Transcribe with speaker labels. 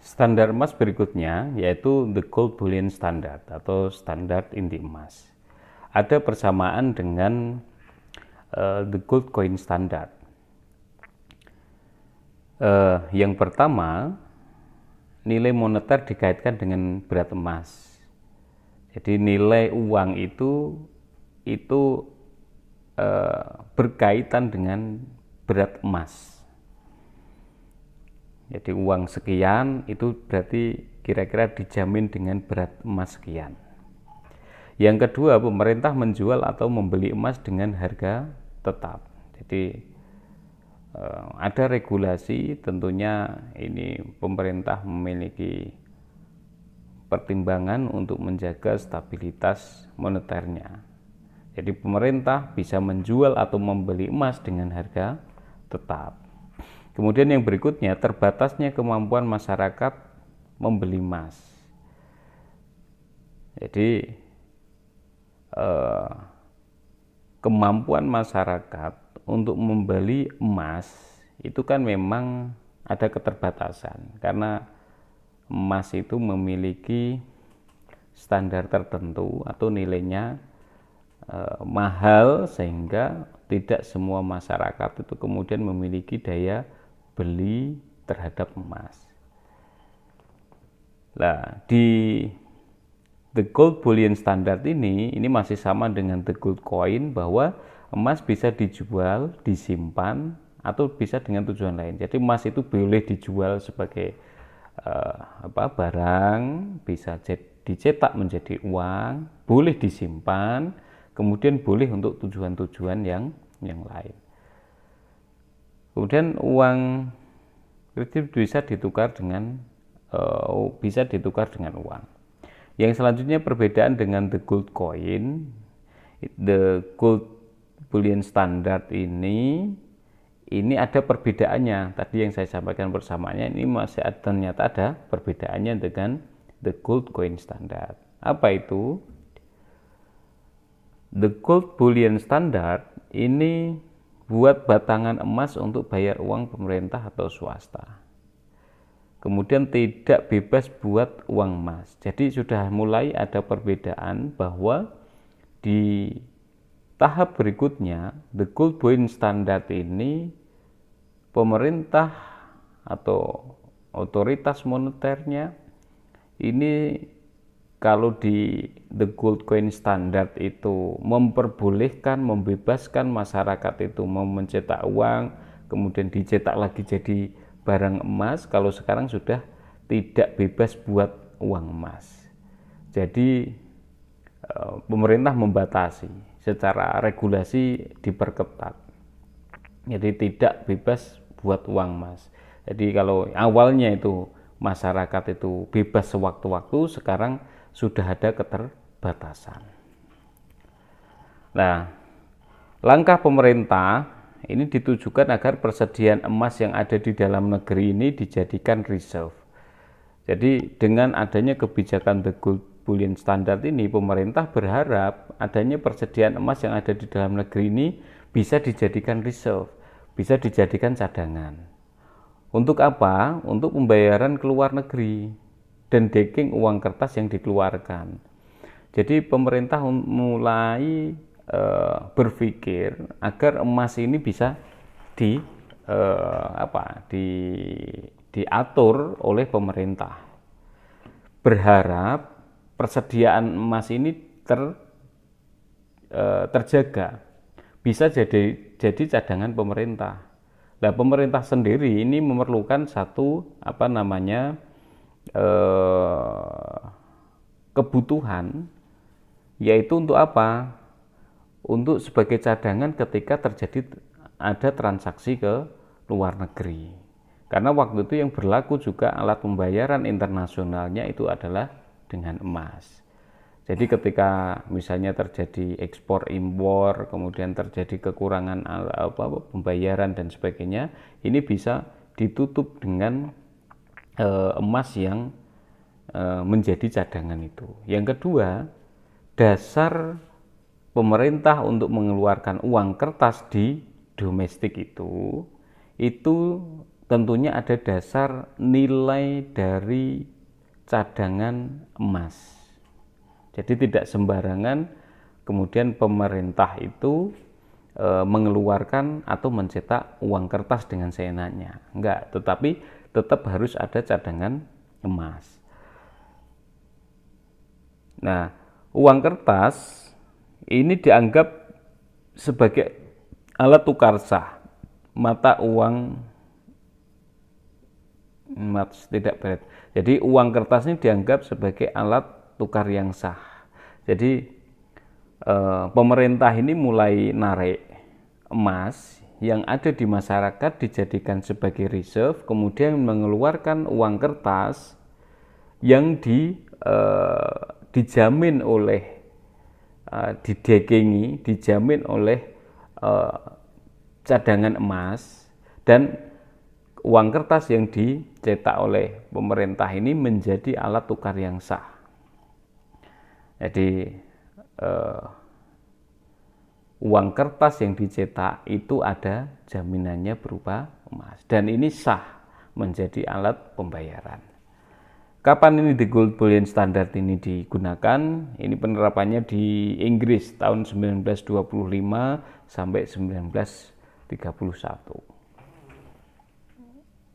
Speaker 1: Standar emas berikutnya yaitu the gold bullion standard atau standar inti emas. Ada persamaan dengan the gold coin standard. Yang pertama, nilai moneter dikaitkan dengan berat emas. Jadi nilai uang itu berkaitan dengan berat emas. Jadi uang sekian itu berarti kira-kira dijamin dengan berat emas sekian. Yang kedua, pemerintah menjual atau membeli emas dengan harga tetap. Jadi ada regulasi, tentunya ini pemerintah memiliki pertimbangan untuk menjaga stabilitas moneternya. Jadi pemerintah bisa menjual atau membeli emas dengan harga tetap. Kemudian yang berikutnya, terbatasnya kemampuan masyarakat membeli emas. Jadi kemampuan masyarakat untuk membeli emas itu kan memang ada keterbatasan, karena emas itu memiliki standar tertentu atau nilainya mahal, sehingga tidak semua masyarakat itu kemudian memiliki daya beli terhadap emas. Nah, di the gold bullion standard ini masih sama dengan the gold coin, bahwa emas bisa dijual, disimpan, atau bisa dengan tujuan lain. Jadi emas itu boleh dijual sebagai barang, bisa dicetak menjadi uang, boleh disimpan, kemudian boleh untuk tujuan-tujuan yang lain. Kemudian uang kredit bisa ditukar dengan uang. Yang selanjutnya perbedaan dengan the gold coin. The gold bullion standard ini ada perbedaannya. Tadi yang saya sampaikan bersamaannya ini masih ternyata ada perbedaannya dengan the gold coin standard. Apa itu? The gold bullion standard ini buat batangan emas untuk bayar uang pemerintah atau swasta. Kemudian tidak bebas buat uang emas. Jadi sudah mulai ada perbedaan, bahwa di tahap berikutnya the gold bullion standard ini pemerintah atau otoritas moneternya ini, kalau di the gold coin standard itu memperbolehkan, membebaskan masyarakat itu mau mencetak uang, kemudian dicetak lagi jadi barang emas. Kalau sekarang sudah tidak bebas buat uang emas. Jadi pemerintah membatasi, secara regulasi diperketat. Jadi tidak bebas buat uang emas. Jadi kalau awalnya itu masyarakat itu bebas sewaktu-waktu, sekarang sudah ada keterbatasan. Nah, langkah pemerintah ini ditujukan agar persediaan emas yang ada di dalam negeri ini dijadikan reserve. Jadi dengan adanya kebijakan the gold bullion standard ini, pemerintah berharap adanya persediaan emas yang ada di dalam negeri ini bisa dijadikan reserve, bisa dijadikan cadangan. Untuk apa? Untuk pembayaran ke luar negeri dan deking uang kertas yang dikeluarkan. Jadi pemerintah mulai berpikir agar emas ini bisa diatur oleh pemerintah. Berharap persediaan emas ini terjaga, bisa jadi cadangan pemerintah. Nah, pemerintah sendiri ini memerlukan satu kebutuhan, yaitu untuk apa? Untuk sebagai cadangan ketika terjadi ada transaksi ke luar negeri. Karena waktu itu yang berlaku juga alat pembayaran internasionalnya itu adalah dengan emas. Jadi ketika misalnya terjadi ekspor impor, kemudian terjadi kekurangan pembayaran dan sebagainya, ini bisa ditutup dengan emas yang menjadi cadangan itu. Yang kedua, dasar pemerintah untuk mengeluarkan uang kertas di domestik itu tentunya ada dasar nilai dari cadangan emas. Jadi tidak sembarangan kemudian pemerintah itu mengeluarkan atau mencetak uang kertas dengan seenaknya. Enggak, tetapi tetap harus ada cadangan emas. Nah, uang kertas ini dianggap sebagai alat tukar sah, mata uang tidak berat. Jadi uang kertas ini dianggap sebagai alat tukar yang sah. Jadi pemerintah ini mulai narik emas yang ada di masyarakat dijadikan sebagai reserve, kemudian mengeluarkan uang kertas yang dijamin oleh dijamin oleh cadangan emas, dan uang kertas yang dicetak oleh pemerintah ini menjadi alat tukar yang sah. Jadi uang kertas yang dicetak itu ada jaminannya berupa emas, dan ini sah menjadi alat pembayaran. Kapan ini the gold bullion standard ini digunakan? Ini penerapannya di Inggris tahun 1925 sampai 1931.